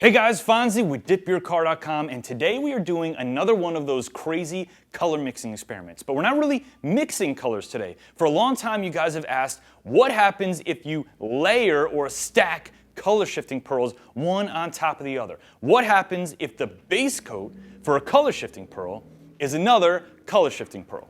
Hey guys, Fonzie with DipYourCar.com, and today we are doing another one of those crazy color mixing experiments. But we're not really mixing colors today. For a long time you guys have asked, what happens if you layer or stack color shifting pearls one on top of the other? What happens if the base coat for a color shifting pearl is another color shifting pearl?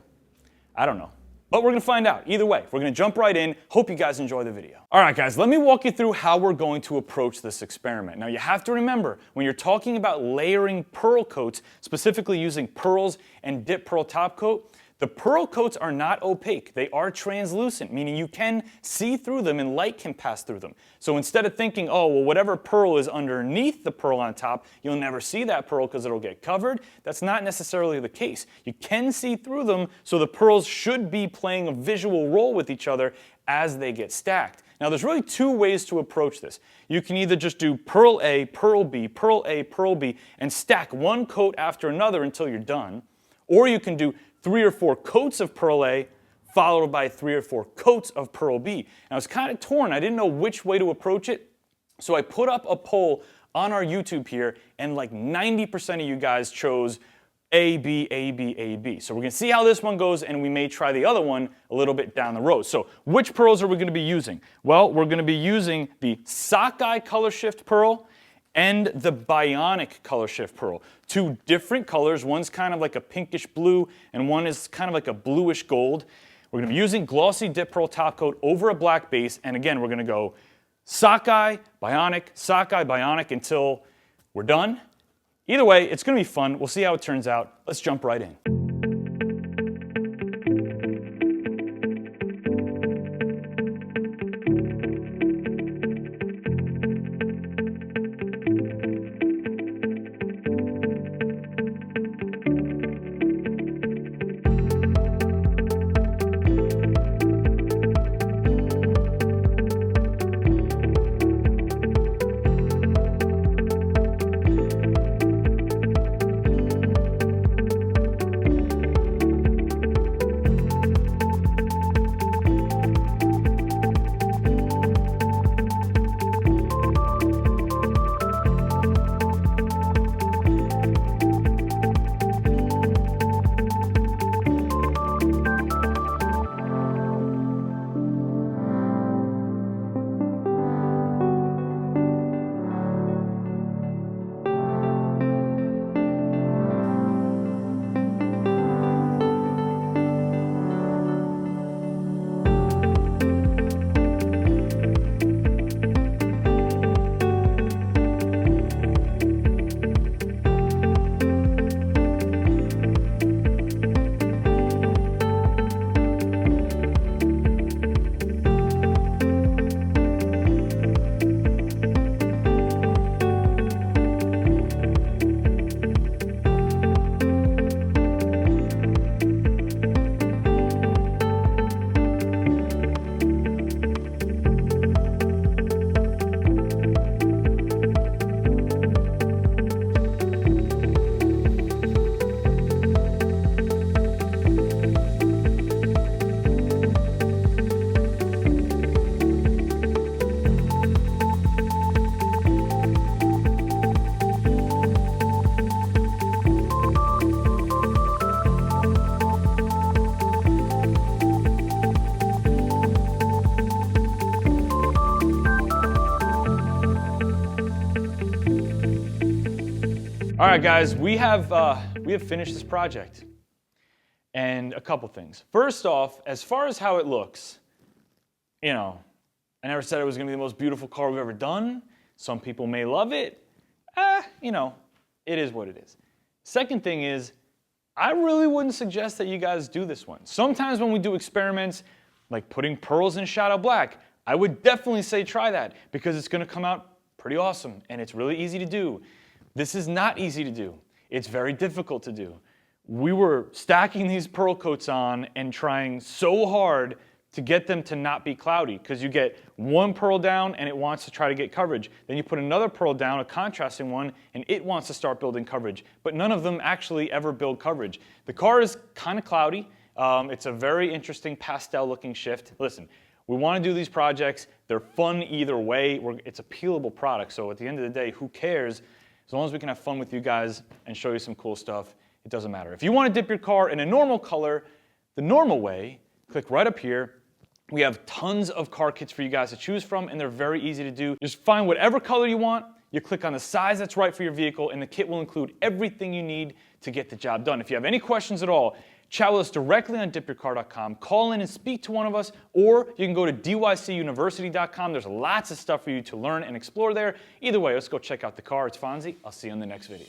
I don't know. But we're going to find out. Either way, we're going to jump right in. Hope you guys enjoy the video. All right, guys, let me walk you through how we're going to approach this experiment. Now, you have to remember, when you're talking about layering pearl coats, specifically using pearls and dip pearl top coat, the pearl coats are not opaque. They are translucent, meaning you can see through them and light can pass through them. So instead of thinking, oh, well, whatever pearl is underneath the pearl on top, you'll never see that pearl because it'll get covered, that's not necessarily the case. You can see through them, so the pearls should be playing a visual role with each other as they get stacked. Now, there's really two ways to approach this. You can either just do pearl A, pearl B, pearl A, pearl B, and stack one coat after another until you're done. Or you can do 3 or 4 coats of pearl A followed by 3 or 4 coats of pearl B. And I was kind of torn. I didn't know which way to approach it. So I put up a poll on our YouTube here, and like 90% of you guys chose A, B, A, B, A, B. So we're going to see how this one goes, and we may try the other one a little bit down the road. So which pearls are we going to be using? Well, we're going to be using the Sockeye ColorShift Pearl and the Bionic ColorShift Pearl. Two different colors. One's kind of like a pinkish blue, and one is kind of like a bluish gold. We're going to be using glossy dip pearl top coat over a black base, and again, we're going to go Sockeye, Bionic until we're done. Either way, it's going to be fun. We'll see how it turns out. Let's jump right in. All right, guys, we have finished this project, and a couple things. First off, as far as how it looks, you know, I never said it was going to be the most beautiful car we've ever done. Some people may love it. You know, it is what it is. Second thing is, I really wouldn't suggest that you guys do this one. Sometimes when we do experiments, like putting pearls in shadow black, I would definitely say try that because it's going to come out pretty awesome, and it's really easy to do. This is not easy to do. It's very difficult to do. We were stacking these pearl coats on and trying so hard to get them to not be cloudy, because you get one pearl down and it wants to try to get coverage. Then you put another pearl down, a contrasting one, and it wants to start building coverage. But none of them actually ever build coverage. The car is kind of cloudy. It's a very interesting pastel looking shift. Listen, We want to do these projects. They're fun either way. It's a peelable product, so at the end of the day, who cares? As long as we can have fun with you guys and show you some cool stuff, it doesn't matter. If you want to dip your car in a normal color, the normal way, click right up here. We have tons of car kits for you guys to choose from, and they're very easy to do. Just find whatever color you want, you click on the size that's right for your vehicle, and the kit will include everything you need to get the job done. If you have any questions at all, chat with us directly on DipYourCar.com, call in and speak to one of us, or you can go to dycuniversity.com. There's lots of stuff for you to learn and explore there. Either way, let's go check out the car. It's Fonzie. I'll see you in the next video.